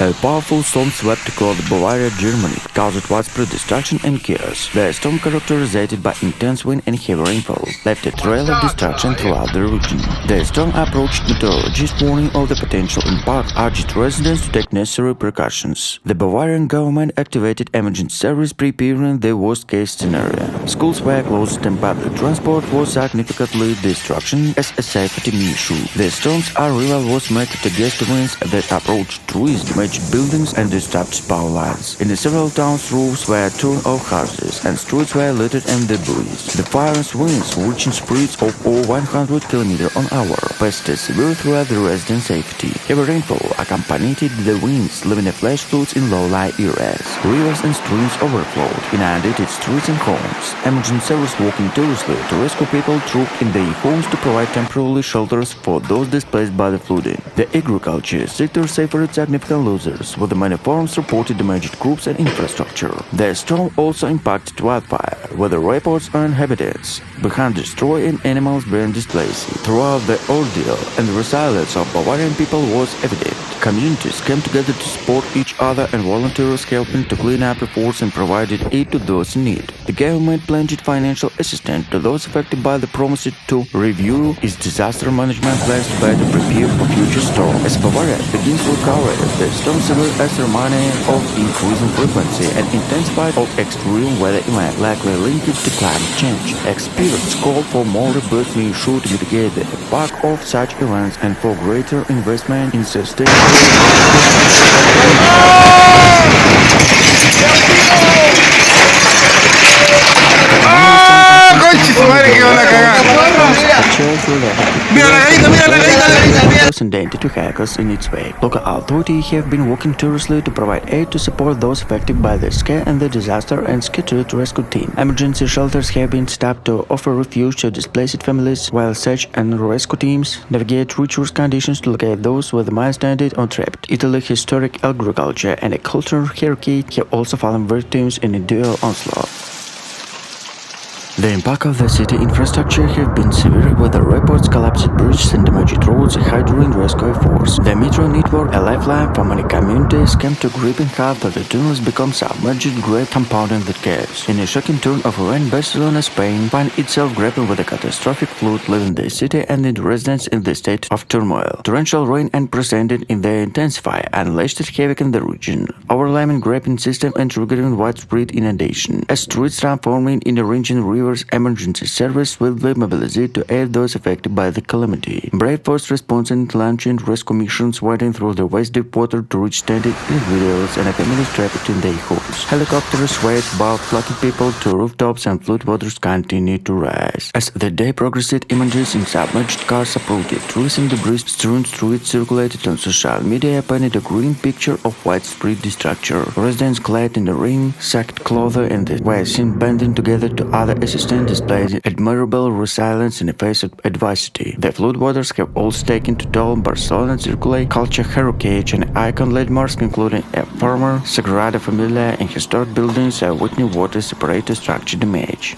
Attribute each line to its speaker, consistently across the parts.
Speaker 1: A powerful storm swept across Bavaria, Germany, caused widespread destruction and chaos. The storm, characterized by intense wind and heavy rainfall, left a trail of destruction throughout the region. The storm approached meteorologists, warning of the potential impact, urged residents to take necessary precautions. The Bavarian government activated emergency service, preparing the worst-case scenario. Schools were closed and public transport was significantly disrupted as a safety issue. The storm's arrival was met against winds that approached trees, damaged buildings, and disrupted power lines. In several towns, roofs were torn off houses, and streets were littered and debris. The fierce winds, reaching speeds of over 100 km/h, posed a severe threat to resident safety. Heavy rainfall accompanied the winds, leaving flash floods in low-lying areas. Rivers and streams overflowed, inundated streets and homes. Emergency service working tirelessly to rescue people trapped in their homes to provide temporary shelters for those displaced by the flooding. The agriculture sector suffered significant losses, with many farms reported damaged crops and infrastructure. The storm also impacted wildfire, with the reports on inhabitants behind destroyed and animals being displaced. Throughout the ordeal, and the resilience of Bavarian people was evident. Communities came together to support each other, and volunteers helping to clean up efforts and provided aid to those in need. The government pledged financial assistance to those affected by the promise to review its disaster management plans to better prepare for future storms. As Bavaria begins recovery, the storm served as a reminder of increasing frequency and intensity of extreme weather events likely linked to climate change. Experts call for more robust measures to mitigate the impact of such events and for greater investment in sustainable.
Speaker 2: Conche su madre, que van a cagar. Mira la carita, mira la carita.
Speaker 1: And danger to hackers in its way. Local authorities have been working tirelessly to provide aid to support those affected by the scare and the disaster and scattered rescue team. Emergency shelters have been stopped to offer refuge to displaced families, while search and rescue teams navigate treacherous conditions to locate those with miles stranded or trapped. Italy's historic agriculture and a cultural hierarchy have also fallen victims in a dual onslaught. The impact of the city infrastructure have been severe, with the reports collapsed bridges and damaged roads hindering rescue efforts. The metro network, a lifeline for many communities, came to gripping half that the tunnels become submerged, great compounding the chaos. In a shocking turn of events, Barcelona, Spain, found itself grappling with a catastrophic flood, leaving the city and its residents in the state of turmoil. Torrential rain unprecedented in the intensify unleashed havoc in the region, overwhelming graving system and triggering widespread inundation. As streets transforming in the region, rivers emergency service will be mobilized to aid those affected by the calamity. Brave first response and launching rescue missions wading through the west deep water to reach stranded individuals and families trapped in their homes. Helicopters waved about flying people to rooftops, and flood waters continued to rise. As the day progressed, images in submerged cars uploaded, trees and debris strewn streets circulated on social media, painted a grim picture of widespread destruction. Residents clad in the rain-soaked clothing and were seen banding together to other assistance, displaying admirable resilience in the face of adversity. The floodwaters have also taken to toll Barcelona circulate culture heritage and icon landmarks, including a former Sagrada Familia and historic buildings are witnessing water separated structure damage.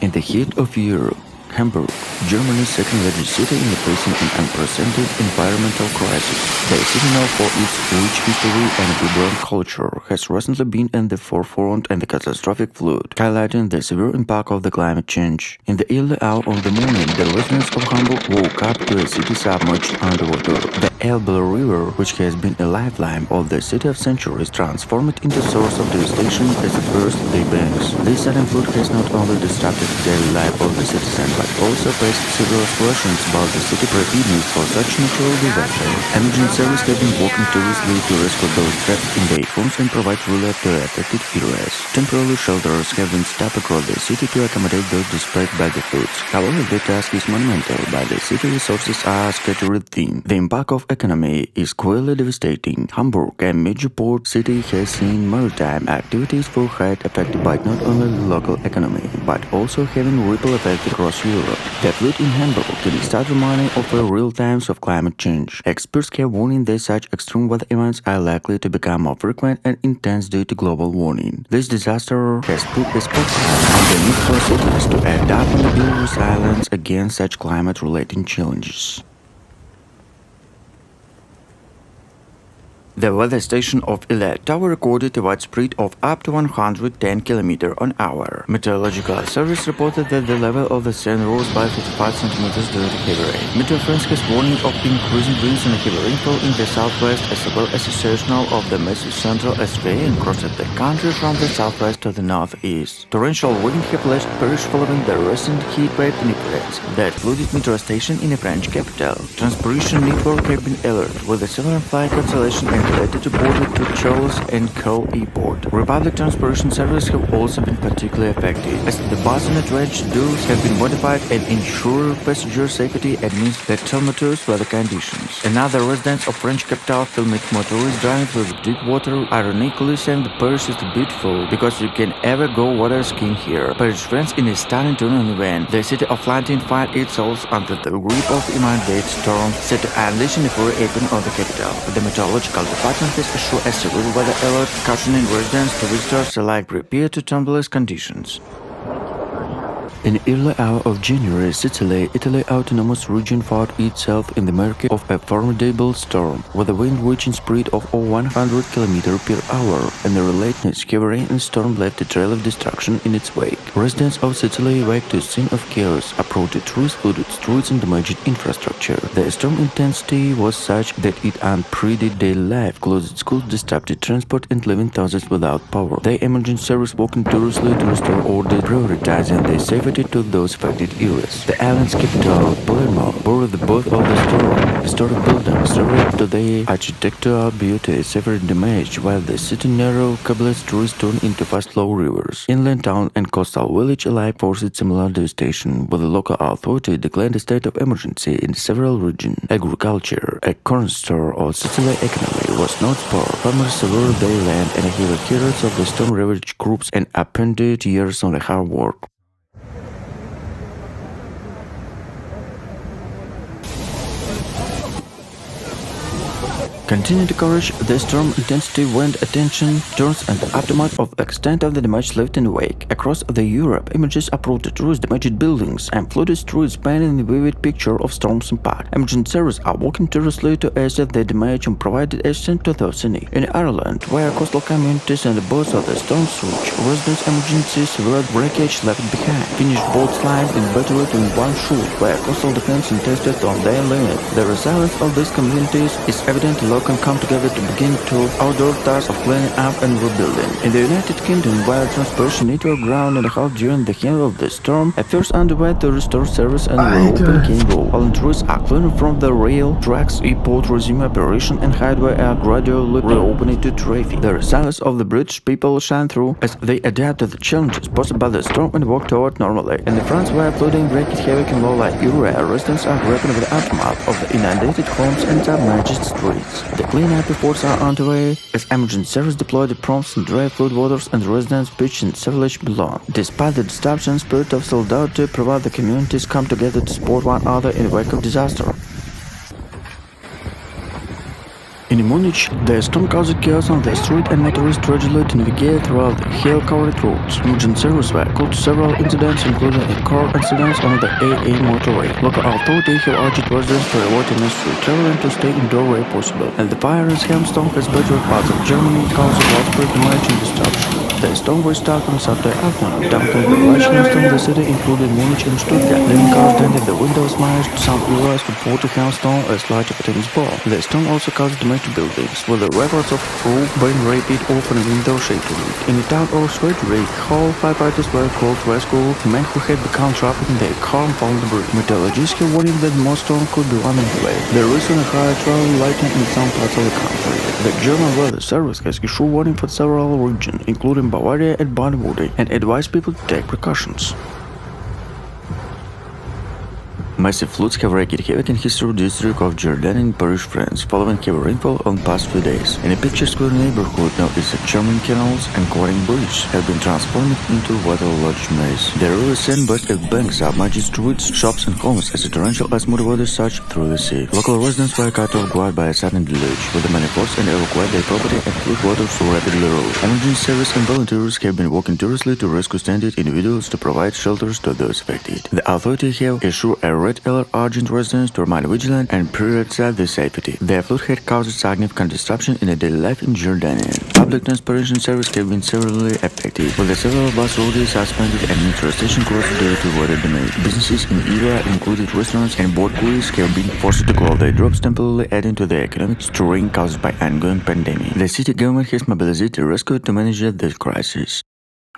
Speaker 1: In the heat of Europe, Hamburg, Germany's second largest city in the facing an unprecedented environmental crisis. The city, known for its rich history and vibrant culture, has recently been in the forefront in the catastrophic flood, highlighting the severe impact of the climate change. In the early hour of the morning, the residents of Hamburg woke up to a city submerged underwater. The Elbe River, which has been a lifeline of the city of centuries, transformed into a source of devastation as it burst their banks. This sudden flood has not only disrupted the daily life of the citizens, but also raised serious questions about the city preparedness for such natural disaster. Emergency services have been working tirelessly to rescue those trapped in their homes and provide relief to affected areas. Temporary shelters have been stopped across the city to accommodate those displaced by the floods. However, the task is monumental, but the city resources are scattered thin. The impact of economy is clearly devastating. Hamburg, a major port city, has seen maritime activities for height affected by not only the local economy, but also having ripple effects across Europe. The flood in Hamburg can start reminding of the real times of climate change. Experts have warning that such extreme weather events are likely to become more frequent and intense due to global warming. This disaster has put a spotlight on the need for cities to adapt and build resilience against such climate-related challenges. The weather station of Ila Tower recorded a wide speed of up to 110 km/h. Meteorological Service reported that the level of the Seine rose by 55 centimeters during the heavy rain. Meteo France has warning of increasing winds and heavy rainfall in the southwest, as well as a seasonal of the massive central SV and crossed the country from the southwest to the northeast. Torrential wind have left Paris following the recent heat wave in France that flooded metro station in the French capital. Transportation network have been alerted, with the several flight cancellation and related reported to Charles and Co. Airport. Republic Transportation Service have also been particularly affected, as the bus and the train schedules have been modified and ensure passenger safety amidst the tumultuous weather conditions. Another residents of French capital filmed motorists driving through the deep water, ironically saying the Paris is beautiful because you can ever go water skiing here. Paris, France, in a stunning tournament event, the city of London find itself under the grip of imminent storm set to unleash a fury open on the capital. The meteorological department has issued a severe weather alert, cautioning residents to visitors alike prepare to tumultuous conditions. In the early hour of January, Sicily, Italy autonomous region found itself in the market of a formidable storm, with a wind reaching speed of over 100 km/h, and the relentless heavy rain and storm left a trail of destruction in its wake. Residents of Sicily evacuated to a scene of chaos, uprooted trees, flooded streets, and damaged infrastructure. The storm intensity was such that it unpredicted daily life, closed schools, disrupted transport, and leaving thousands without power. The emergency service working tirelessly to restore order, prioritizing the safety to those affected areas. The island's capital, Palermo, bore the birth of the storm. Historic buildings, restored to their architectural beauty, severely damaged, while the city narrow cobbled streets turned into fast-flowing rivers. Inland town and coastal village alike faced similar devastation, with the local authority declared a state of emergency in several regions. Agriculture, a cornerstone of Sicily's economy, was not spared. Farmers severed their land and heavy carriers of the storm-ravaged crops and appended years of hard work. Continue to coverage the storm intensity, wind, attention, turns, and the aftermath of the extent of the damage left in the wake. Across the Europe, images uprooted roofs, damaged buildings, and flooded streets painting a vivid picture of storm's impact. Emergency services are working tirelessly to assess the damage and provide assistance to those in need. In Ireland, where coastal communities and the boats of the storm's surge, residents' emergencies severe breakage left behind. Finished boats lined and battered in one shoot, where coastal defense tested on their limit. The resilience of these communities is evident. Can come together to begin to outdoor tasks of cleaning up and rebuilding. In the United Kingdom, while transportation network ground and a half during the handle of the storm, efforts underway to restore service and reopen King Road. Volunteers are clearing from the rail tracks, airport resume operation, and highway are gradually reopening to traffic. The resilience of the British people shine through as they adapt to the challenges posed by the storm and work toward normality. In France, where flooding wreaked havoc in low-lying area, residents are grappling with the aftermath of the inundated homes and submerged streets. The cleanup efforts are underway as emergency service deployed the prompts and dry floodwaters and residents pitched in village below. Despite the disruption, spirit of solidarity provides the communities come together to support one another in the wake of disaster. In Munich, the storm caused chaos on the street and motorists struggled to navigate throughout the hill-covered roads. Emergency services were called to several incidents, including a car accident on the AA motorway. Local authorities have urged residents to avoid unnecessary traveling to stay indoors where possible. And the fire in Helmstone has battered parts of Germany, causing widespread damage and destruction. The storm was started on Saturday afternoon, dumping the large hailstorm the city included Munich and Stuttgart. Living cars dented the windows, smashed some areas reported hailstone as large as a tennis ball. The storm also caused damage to buildings, with the records of roof being rapid, often window shaking. In the town of Swedwick Hall, firefighters were called to rescue the men who had become trapped in their car and found debris. Meteorologists have warned that more storm could be running away. There is a high travel lightning in some parts of the country. The German Weather Service has issued warning for several regions, including Bavaria and Baden-Württemberg, and advised people to take precautions. Massive floods have wreaked havoc in historic district of Jordan in Paris, France, following heavy rainfall on past few days. In a picturesque neighborhood known as the German canals and quarrying bridge have been transformed into waterlogged maze. The river Seine burst at banks, submerged streets, shops, and homes as a torrential ice muddy water surged through the sea. Local residents were cut off guard by a sudden deluge, with the many forced and evacuated their property and flood water so rapidly rose. Emergency service and volunteers have been working tirelessly to rescue stranded individuals to provide shelters to those affected. The authorities have issued a red alert urged residents to remain vigilant and prioritize their safety. The flood had caused significant disruption in daily life in Jordanian. Public transportation service have been severely affected, with the several bus routes suspended and metro station closed due to weather damage. Businesses in area, including restaurants and boat crews, have been forced to close their jobs, temporarily adding to the economic strain caused by ongoing pandemic. The city government has mobilized a rescue to manage the crisis.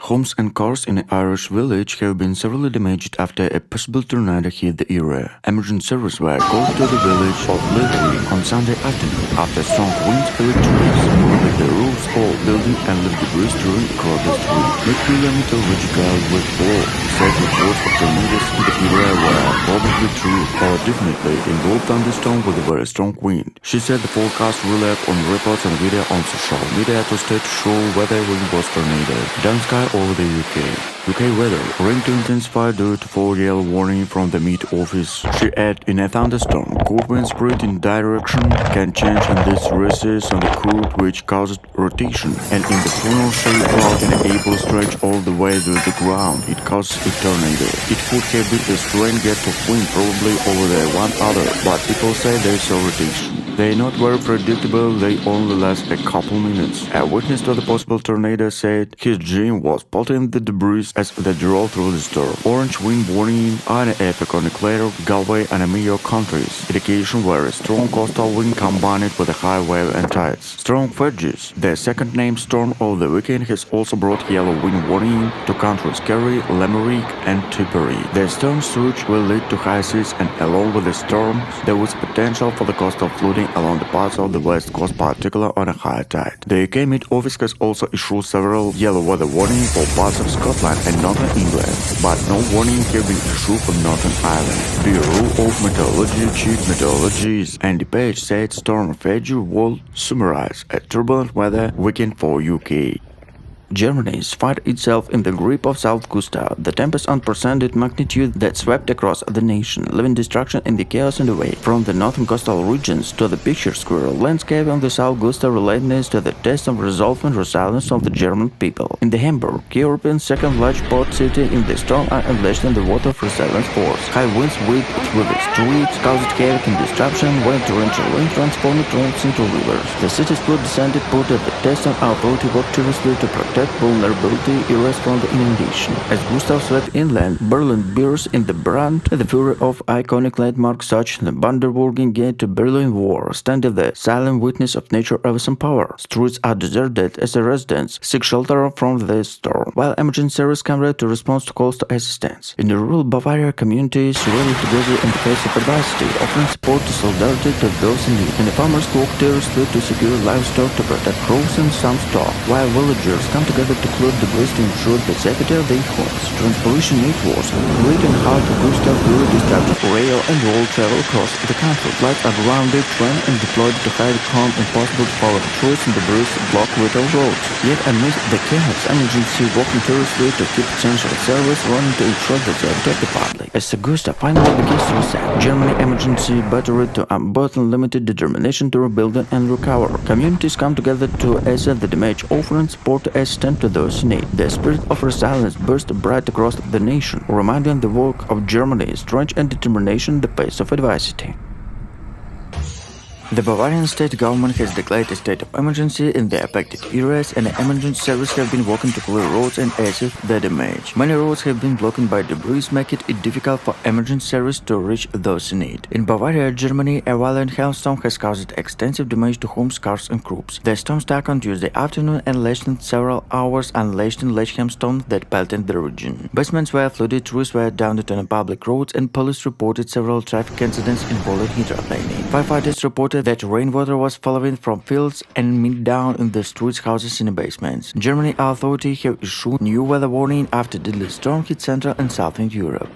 Speaker 1: Homes and cars in an Irish village have been severely damaged after a possible tornado hit the area. Emergency services were called to the village of Littlery on Sunday afternoon after strong winds filled trees, moving the roofs, all buildings and left debris strewn across the street. Meteorological with blow said reports of tornadoes in the area were probably true or definitely involved thunderstorm with a very strong wind. She said the forecast relied on reports and video on social media to state to show whether wind was tornado. Down sky over the UK weather. Rain to intensify due to 4 yellow warning from the Met Office. She added, in a thunderstorm, cold wind spread in direction can change and this races on the curve which causes rotation. And in the funnel shape cloud and able stretch all the way to the ground, it causes a tornado. It could have been a strange gust of wind probably over the one other, but people say there's a rotation. They're not very predictable, they only last a couple minutes. A witness to the possible tornado said his dream was spotting the debris as they drove through the storm. Orange wind warning and effect on Clare, Galway and Mayo counties. Indication were a strong coastal wind combined with a high wave and tides. Strong Fedges, the second named storm of the weekend, has also brought yellow wind warning to counties Kerry, Limerick and Tipperary. The storm surge will lead to high seas and along with the storm, there was potential for the coastal flooding along the parts of the west coast, particularly on a high tide. The UK Met Office has also issued several yellow weather warnings for parts of Scotland and Northern England, but no warning have been issued for Northern Ireland. Bureau of Meteorology Chief Meteorologist Andy Page said Storm Fedge will summarize a turbulent weather weekend for UK. Germany finds itself in the grip of South Gustav, the tempest unprecedented magnitude that swept across the nation, leaving destruction in the chaos in the way. From the northern coastal regions to the picturesque landscape on the South Gustav relentless to the test of resolve and resilience of the German people. In the Hamburg, Europe's second large port city, in the storm are unleashed in the water of resilience force. High winds whipped through the streets, caused havoc and disruption, when torrential rain transformed trains into rivers. The city's flood descended put at the test of our ability worked tirelessly to protect vulnerability areas from the inundation. As Gustav swept inland, Berlin bears in the brunt the fury of iconic landmarks such as the Brandenburg Gate to Berlin Wall, standing the silent witness of nature of some power. Streets are deserted as the residents seek shelter from the storm, while emergency service come ready to respond to calls to assistance. In the rural Bavaria, communities rally together in the face of adversity, offering support to solidarity to those in need. And the farmers work tirelessly to secure livestock to protect crops and some stock, while villagers come together to clear debris to ensure the safety of their homes. Transportation networks create and hard to boost up very disrupted rail and road travel across the country. Flights are grounded, trained and deployed to hide calm impossible to follow choice and debris block vital roads. Yet amidst the chaos, emergency working tirelessly to keep essential service running to ensure the safety of the public. As Augusta finally begins to reset, Germany emergency battery to unburden limited determination to rebuild and recover. Communities come together to assess the damage, offering support to assistance to those in need. The spirit of resilience burst bright across the nation, reminding the work of Germany's strength and determination in the face of adversity. The Bavarian state government has declared a state of emergency in the affected areas, and the emergency service have been working to clear roads and assess the damage. Many roads have been blocked by debris, making it difficult for emergency service to reach those in need. In Bavaria, Germany, a violent hailstorm has caused extensive damage to homes, cars and crops. The storm struck on Tuesday afternoon and lasted several hours, unleashed in large storm that pelted the region. Basements were flooded, trees were downed on public roads, and police reported several traffic incidents involving hydroplaning. Firefighters reported that rainwater was following from fields and meant down in the streets, houses and basements. Germany authorities have issued new weather warning after deadly storm hit Central and Southern Europe.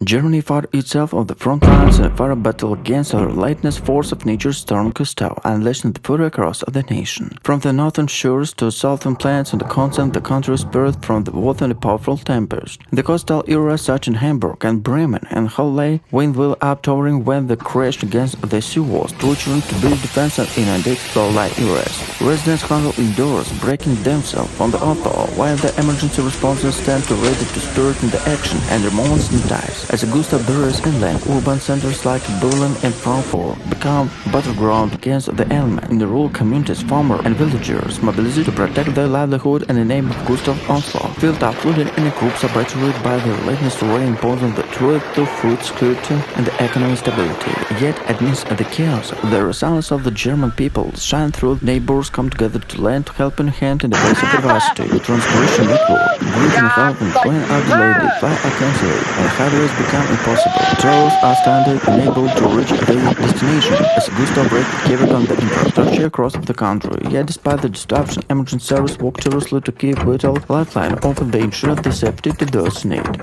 Speaker 1: Germany found itself on the front lines in a fire battle against the relentless force of nature's storm Gustav, unleashing the fury across the nation. From the northern shores to southern plains on the continent, the country spared from the water and the powerful tempest. In the coastal areas such as Hamburg and Bremen and Halle, wind will up towering when they crashed against the seawalls, torturing to build defense and inundate low-lying areas. Residents huddle indoors, breaking themselves from the author, while the emergency responses stand to ready to spirit into action and their moments in ties. As Gustav Beres inland, urban centers like Berlin and Frankfurt become battleground against the element. In the rural communities, farmers and villagers mobilized to protect their livelihood in the name of Gustav's onslaught. Field affluent enemy groups are battered by their readiness to reimpose on the threat to food security and economic stability. Yet, amidst the chaos, the resilience of the German people shine through. Neighbors come together to lend helping hand in the face of adversity. The transportation network, grid and health and train are delayed, flights are cancelled, and highways become impossible. Travelers are stranded, unable to reach their destination, as Gustav wreaked havoc on the infrastructure across the country. Yet, despite the disruption, emergency service worked tirelessly to keep vital lifeline open. They ensured the safety to those in need.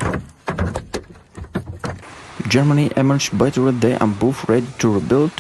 Speaker 1: Germany emerged better than and both ready to rebuild.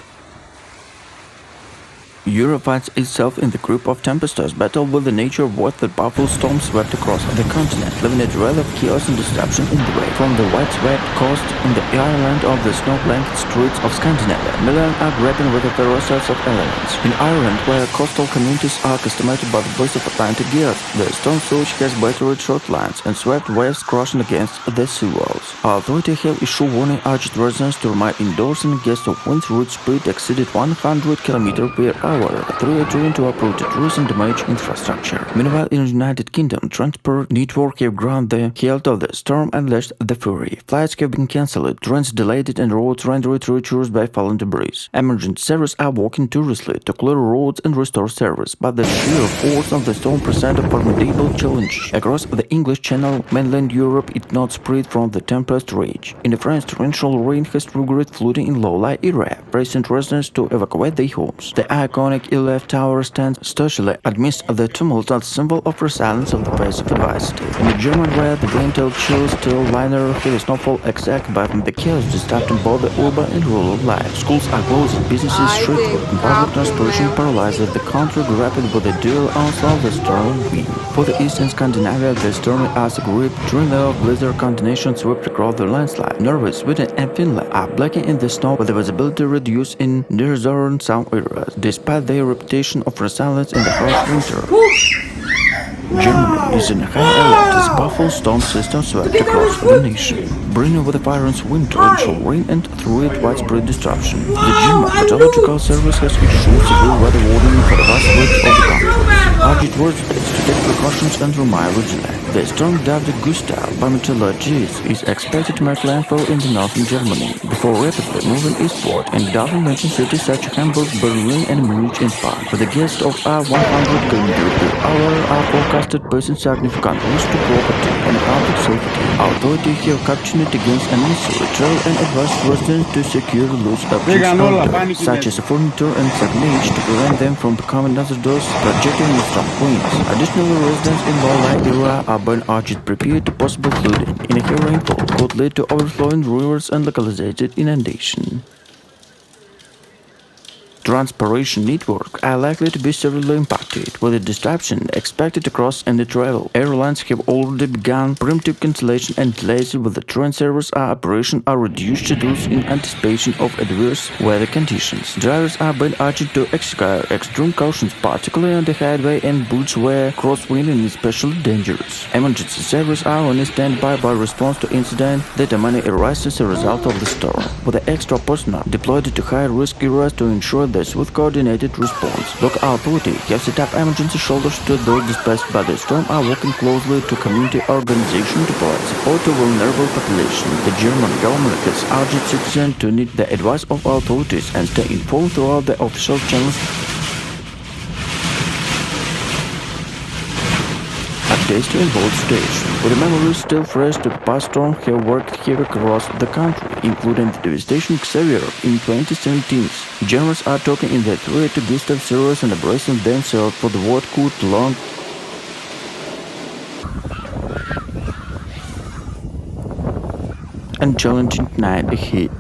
Speaker 1: Europe finds itself in the grip of tempestuous battle with the nature of what the powerful storm swept across the continent, leaving a trail of chaos and destruction in the wake. From the widespread coast in the island of the snow-blanket streets of Scandinavia, millions are grappling with the ferocities of elements. In Ireland, where coastal communities are accustomed by the voice of Atlantic gears, the storm surge has battered short lines and swept waves crashing against the seawalls. Authorities have issued warning urged residents to remain indoors in case of winds route speed exceeded 100 km per hour. Through a train to uprooted trees and damaged infrastructure. Meanwhile, in the United Kingdom, transport network have ground the height of the storm and lashed the fury. Flights have been cancelled, trains delayed, and roads rendered treacherous by fallen debris. Emergency services are working tirelessly to clear roads and restore service, but the sheer force of the storm presented a formidable challenge. Across the English Channel, mainland Europe is not spread from the tempest rage. In France, torrential rain has triggered flooding in low-lying areas, pressing residents to evacuate their homes. The iconic Eiffel Tower stands stoically amidst the tumult, a symbol of resilience of the face of adversity. In the German where the gentle chill still liner heavy snowfall exact by the chaos disrupting both the urban and rural life. Schools are closed, businesses shuttered, and public transportation paralyzed. The country grappled with the dual onslaught of the storm wind. For the eastern Scandinavia, the stormy Arctic grip, during the blizzard continuation swept across the landslide. Norway, Sweden, and Finland are blackened in the snow with the visibility reduced in northern some areas, despite their reputation of resilience in the harsh winter. Germany is in high alert as powerful storm system swept across the nation, bringing with the violence wind, torrential rain, and through it widespread destruction. The German Meteorological Service has issued severe weather warning for the vast width of the country. Urgent residents to take precautions and remain vigilant. The storm dubbed Gustav by meteorologists is expected to make landfall in the northern Germany before rapidly moving eastward and doubling mentioned cities such as Hamburg, Berlin, and Munich in part. With a gust of 100 km per hour are forecasted posing significant risk to property and public safety. Authorities have cautioned against unnecessary travel and advised residents to secure loose objects outdoors, such as furniture and signage, to prevent them from becoming hazardous, projecting strong winds. Additionally, residents in low-lying areas are being urged prepared to possible flooding in a heavy rainfall could lead to overflowing rivers and localized inundation. Transportation networks are likely to be severely impacted, with a disruption expected across any travel. Airlines have already begun preemptive cancellation and delays with the train service operation are reduced schedules in anticipation of adverse weather conditions. Drivers are being urged to exercise extreme cautions, particularly on the highway and bridge where crosswind is especially dangerous. Emergency services are on standby by response to incidents that may arise as a result of the storm, with the extra personnel deployed to high-risk areas to ensure the swift coordinated response. Local authorities have set up emergency shelters to those displaced by the storm are working closely to community organizations to provide support to vulnerable populations. The German government has urged citizens to need the advice of authorities and stay informed throughout the official channels. Updates to involved station. With the memories still fresh, the past storm have worked havoc across the country, including the devastation Xavier in 2017. Generals are talking in their threat to Gustav Series and embracing themselves for the what could long and challenging night ahead.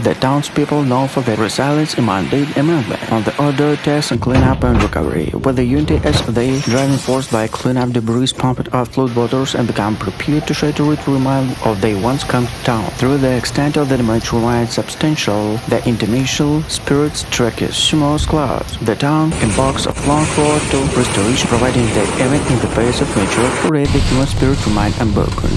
Speaker 1: the townspeople known for their resilience demanded amendment on the order, test and cleanup and recovery, with the unity as the driving force by cleanup debris, pumped out flood waters and become prepared to shelter it remind of they once come to town. Through the extent of the damage remains substantial, the international spirits trackers Sumos clouds. The town embarks a long road to restoration, providing the event in the face of nature, for the human spirit remain unbroken.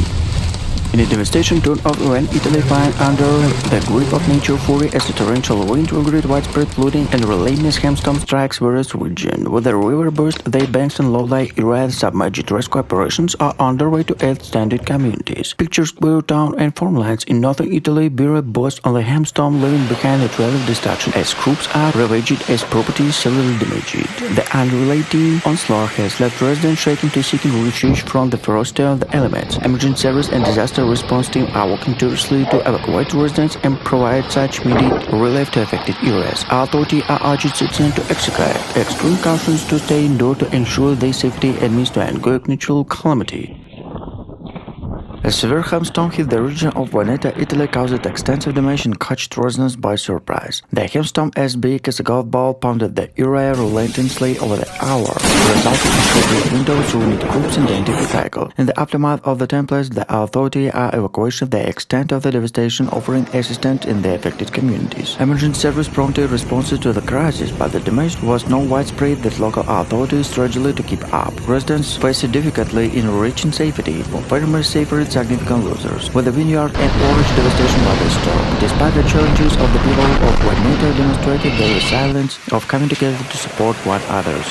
Speaker 1: In a devastation turn of when Italy find under the grip of nature fury as the torrential wind triggered widespread flooding and relentless hailstorm strikes various regions. With the river burst, the banks and low-lying areas submerged rescue operations are underway to aid stranded communities. Picture square town and farmlands in northern Italy bear boast on the hailstorm, leaving behind a trail of destruction as groups are ravaged as properties severely damaged. The unrelenting onslaught has left residents shaking to seeking refuge from the ferocity of the elements. Emergency service and disaster response team are working tirelessly to evacuate residents and provide such immediate relief to affected areas. Authorities are urging citizens to exercise extreme cautions to stay indoors to ensure their safety amidst an ongoing natural calamity. A severe hailstorm hit the region of Veneto, Italy, caused extensive damage and caught residents by surprise. The hailstorm, as big as a golf ball, pounded the area relentlessly over the hour, resulting in shattered windows, ruined groups, and dented vehicles. In the aftermath of the tempest, the authorities are evacuating the extent of the devastation, offering assistance in the affected communities. Emergency service promptly responded to the crisis, but the damage was so widespread that local authorities struggled to keep up. Residents faced difficulty in reaching safety, while farmers suffered significant losers, with the vineyard and orange devastation by the storm. Despite the challenges of the people of Veneto demonstrated their resilience of coming together to support one another.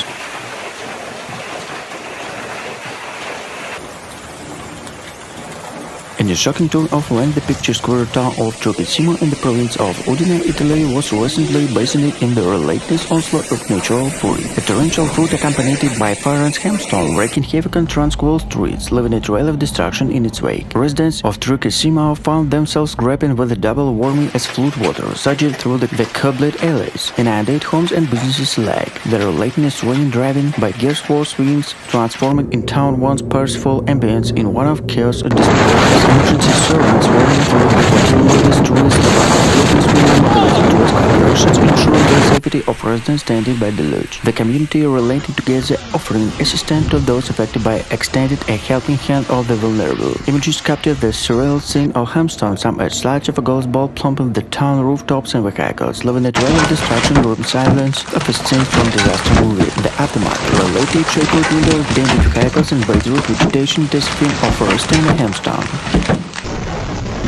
Speaker 1: In a shocking turn of events, the picturesque town of Trocchino in the province of Udine, Italy, was recently basined in the relentless onslaught of natural fury. A torrential flood accompanied by fire and hailstorm, wreaking havoc on tranquil streets, leaving a trail of destruction in its wake. Residents of Trocchino found themselves grappling with the double whammy as flood water surged through the cobbled alleys, inundated homes and businesses alike. The relentless rain, driven by gears force winds, transforming in town once peaceful ambience in one of chaos and despair. Emergency servants running through the continuous streets, the buildings were mobilized to rescue operations, ensuring the safety of residents standing by the lodge. The community related together, offering assistance to those affected by extended a helping hand of the vulnerable. Images captured the surreal scene of hailstorm, some a slice of a golf ball plumping the town rooftops and vehicles, leaving a trail of destruction and silence of a scene from disaster movie. The aftermath related shattered windows, dented vehicles, and bedrock vegetation testifying of a restrained hailstorm.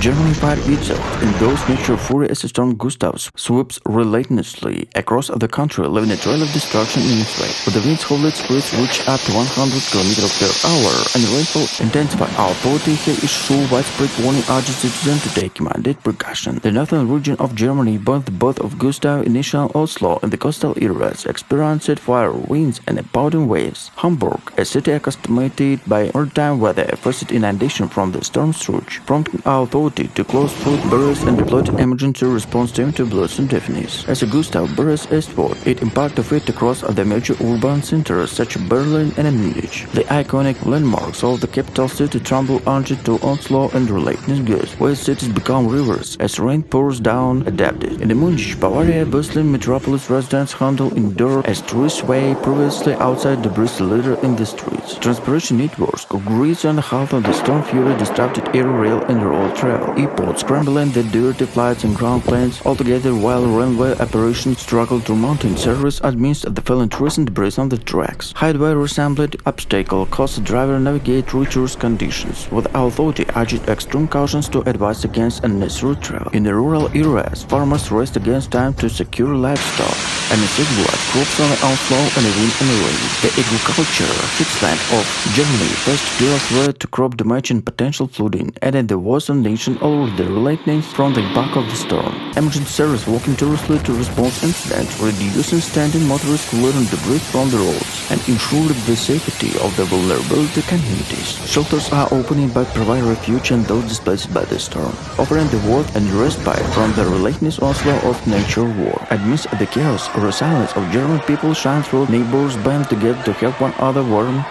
Speaker 1: Germany fired itself in those nature fury as storm Gustav swoops relentlessly across the country, leaving a trail of destruction in its wake. With the winds holding speeds reach up to 100 km/h and rainfall intensified, authorities have issued widespread warning urging citizens to take immediate precaution. The northern region of Germany, both of Gustav initial Oslo and the coastal areas, experienced fire winds and pounding waves. Hamburg, a city accustomed by maritime weather, faced inundation from the storm surge, prompting authorities to close flood barriers and deployed emergency response team to blossom Daphnis. As Gustav burst eastward, it impacted it across the major urban centers such as Berlin and Munich. The iconic landmarks of the capital city tremble under to onslaught and relentless gusts, where cities become rivers as rain pours down, adapted. In the Munich, Bavaria, bustling metropolis, residents handle indoor as tourists way previously outside the breeze litter in the streets. Transportation networks grease on the half of the storm fury disrupted air, rail, and road travel. Airports scrambling the dirty flights and ground planes altogether, while railway operations struggled to maintain service amidst the fallen trees and debris on the tracks. Highway resembled obstacle caused the driver navigate treacherous conditions, with authority urging extreme cautions to advise against unnecessary travel. In the rural areas, farmers raced against time to secure livestock, and instead what crops on the onslaught and the wind and the rain. The agriculture hinterland of Germany faced dual threat to crop damage and potential flooding, and the Western nation all of the relentless from the impact of the storm. Emergency service working tirelessly to respond to incidents, reducing standing motorists, clearing debris from the roads, and ensuring the safety of the vulnerable communities. Shelters are opening but provide refuge and those displaced by the storm, offering the warmth and respite from the relentless onslaught of nature war. Amidst the chaos, resilience of Germany German people shine through neighbors band together to help one another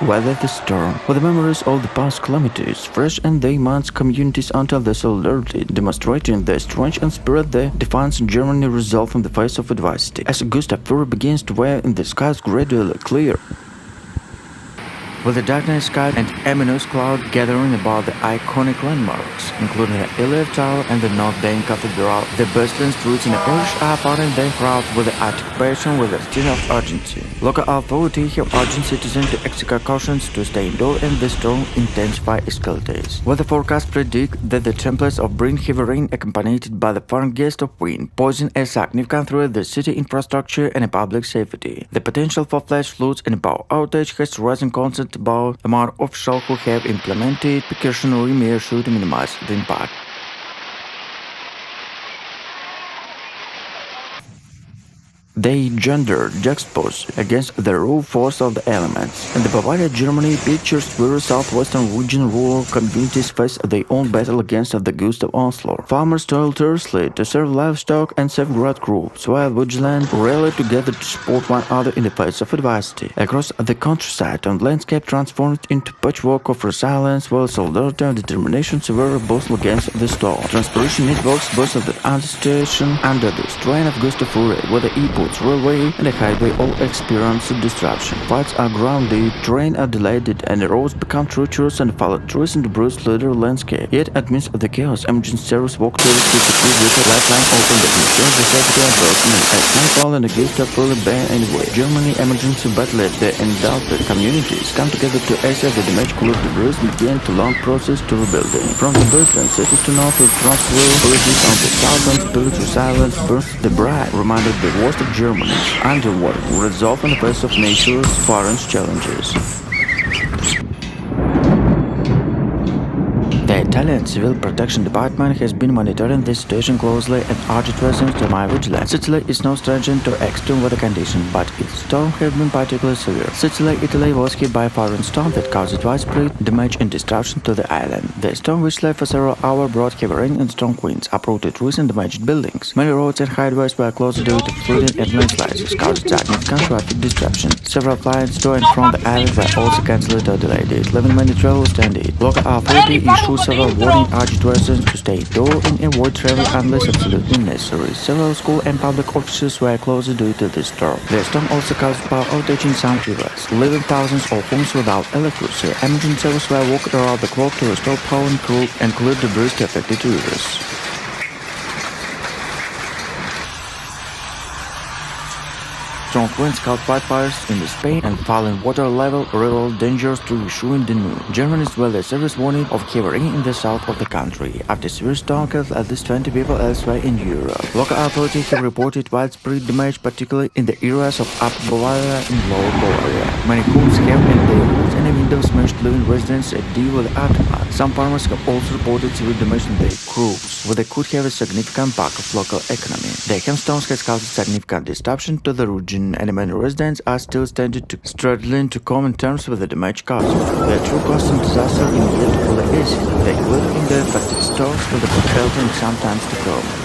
Speaker 1: weather the storm. With the memories of the past calamities fresh and they months communities until the solidarity, demonstrating the strength and spirit the defiance Germany resolve in the face of adversity. As Gustav Fury begins to wear in the skies gradually clear, with the darkness sky and ominous cloud gathering about the iconic landmarks, including the Iliad Tower and the Notre Dame Cathedral, the bustling streets in the Irish are following their crowd with the anticipation with a sting of urgency. Local authorities have urged citizens to execute cautions to stay indoors and the storm intensify escalates. Weather forecasts predict that the templates of bring heavy rain accompanied by the foreign gust of wind posing a significant threat to the city infrastructure and public safety. The potential for flash floods and power outage has risen constant about the amount of officials who have implemented precautionary measures to minimize the impact. They gender juxtapose against the raw force of the elements. In the Bavaria, Germany pictures where southwestern region rural communities face their own battle against the gust of onslaught. Farmers toil tirelessly to serve livestock and safeguard crops, while vigilant rally together to support one another in the face of adversity. Across the countryside, the landscape transformed into patchwork of resilience, while solidarity and determination severely battled against the storm. Transportation networks busted the anticipation under the strain of gust of fury, with the railway and the highway all experience disruption. Flights are grounded, trains are delayed, and the roads become treacherous and follow trees in the bruised leather landscape. Yet, amidst the chaos, emergency service walked to secure the lifeline open that ensures the safety of personnel. As nightfall and the gust of fully bare anyway, Germany emergency battled the engulfed communities come together to assess the damage caused the bruise and began the long process to rebuilding. From the Berlin cities to north of Transvaal, villages on the southern spiritual silence burst the bride, reminded the worst of Germany underwater resolve in the face of nature's foreign challenges. The Italian Civil Protection Department has been monitoring this situation closely and urged residents to remain vigilant. Sicily is no stranger to extreme weather conditions, but its storm has been particularly severe. Sicily, Italy was hit by a foreign storm that caused widespread damage and destruction to the island. The storm, which left for several hours, brought heavy rain and strong winds, uprooted trees and damaged buildings. Many roads and highways were closed due to flooding and landslides, causing significant traffic disruption. Several flights to and from the island were also cancelled or delayed, leaving many travelers stranded. Local authorities issued several warning urged residents to stay indoors and avoid travel unless absolutely necessary. Several school and public offices were closed due to the storm. The storm also caused power outage in some areas, leaving thousands of homes without electricity. Emergency services were working around the clock to restore power and crew and clear debris to affected areas. Strong winds caused wildfires in Spain and falling water level revealed dangers to issue in the moon. Germany's weather service warning of heavy rain in the south of the country after severe storm killed at least 20 people elsewhere in Europe. Local authorities have reported widespread damage, particularly in the areas of Upper Bavaria and Lower Bavaria. Many homes have had their roofs and windows smashed, leaving residents at deal with the aftermath. Some farmers have also reported severe damage in their crops, where they could have a significant impact of local economy. The hailstones has caused significant disruption to the region, and many residents are still struggling to come in terms with the damage caused. The true cost and disaster in yet to fully assess. They live in the affected stores with the shelter and sometimes to come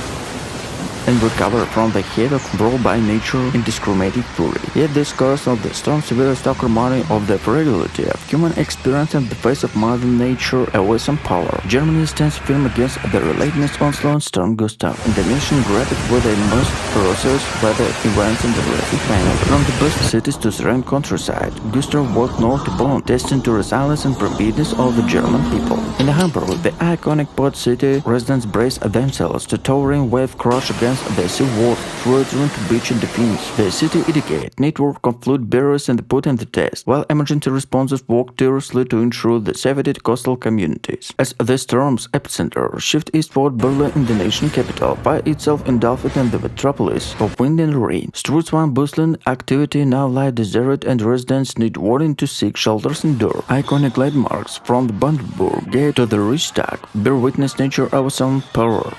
Speaker 1: and recover from the havoc brought by nature indiscriminate fury. Yet this curse of the storm severely struck reminding of the fragility of human experience in the face of Mother Nature away some power. Germany stands firm against the relentless onslaught storm Gustav, and the nation grappled with the most ferocious weather events in the recent manner. From the best cities to surrounding countryside, Gustav walked north to Bonn, destined to resilience and preparedness of the German people. In Hamburg, the iconic port city, residents braced themselves to towering wave crash against the sea wall, threatening to beach and defense. The city educate network of flood barriers and put in the test, while emergency responses worked tirelessly to ensure the safety of coastal communities. As the storm's epicenter shifted eastward, Berlin, the nation capital, found itself engulfed in the metropolis of wind and rain. Streets one bustling activity now lie deserted, and residents need warning to seek shelters indoors. Iconic landmarks from the Brandenburg Gate to the Reichstag bear witness nature of some power.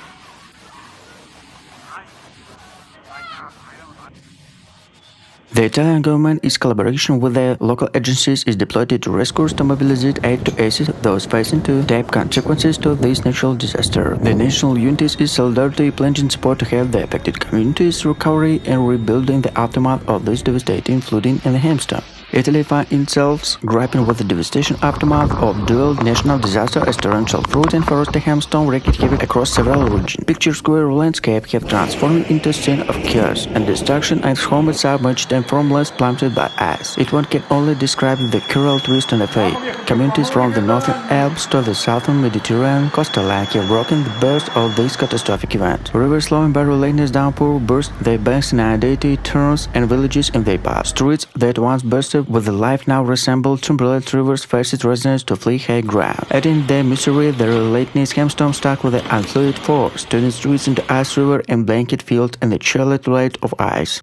Speaker 1: The Italian government, in collaboration with the local agencies, is deployed to rescuers to mobilize aid to assist those facing the deep consequences to this natural disaster. The national unity is solidarity pledging support to help the affected communities recovery and rebuild in the aftermath of this devastating flooding in the Hampstead. Italy finds itself grappling with the devastation aftermath of dual national disaster as torrential flood and forest hailstorm wreaked havoc across several regions. Picturesque landscape have transformed into a scene of chaos and destruction and home itself submerged and formless plummeted by ice. It one can only describe the cruel twist on the fate. Communities from the northern Alps to the southern Mediterranean coastline have broken the burst of this catastrophic event. Rivers flowing by relentless downpour burst their banks in inundated towns and villages in their paths. Streets that once bursted with the life now resemble turbulent rivers forced residents to flee high ground. Adding their misery, the relentless hailstorm stuck with the unfluid force, turning streets into ice river and blanket fields in the chilly twilight of ice.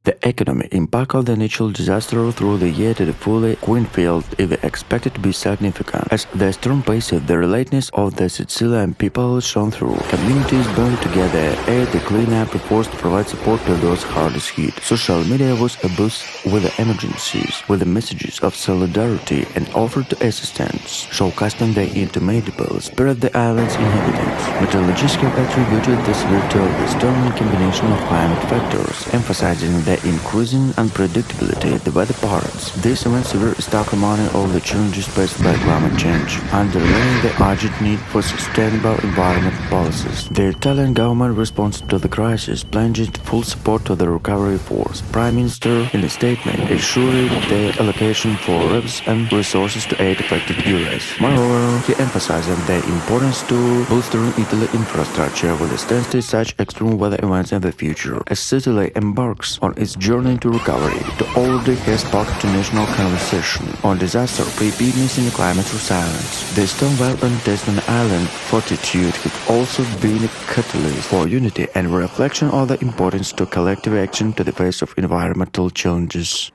Speaker 1: The economic impact of the natural disaster through the year to the fully Queenfield is expected to be significant, as the storm pace the relentlessness of the Sicilian people shone through. Communities band together aid to clean up efforts to provide support to those hardest hit. Social media was abuzed with the emergencies, with the messages of solidarity and offer to assistance, showcasing the indomitable spirit of the island's inhabitants. Meteorologists have attributed the severity of the storm in combination of climate factors, emphasizing the increasing unpredictability of the weather patterns. This event severe testimony of the challenges faced by climate change, underlining the urgent need for sustainable environment policies. The Italian government responds to the crisis, pledged full support to the recovery force. Prime Minister, in a statement, assured the allocation for reps and resources to aid affected areas. Moreover, he emphasized the importance to bolstering Italy's infrastructure with withstand such extreme weather events in the future, as Sicily embarks on its journey to recovery. The already has sparked a national conversation on disaster preparedness and climate resilience. The storm while untested on island fortitude have also been a catalyst for unity and reflection of the importance to collective action to the face of environmental challenges.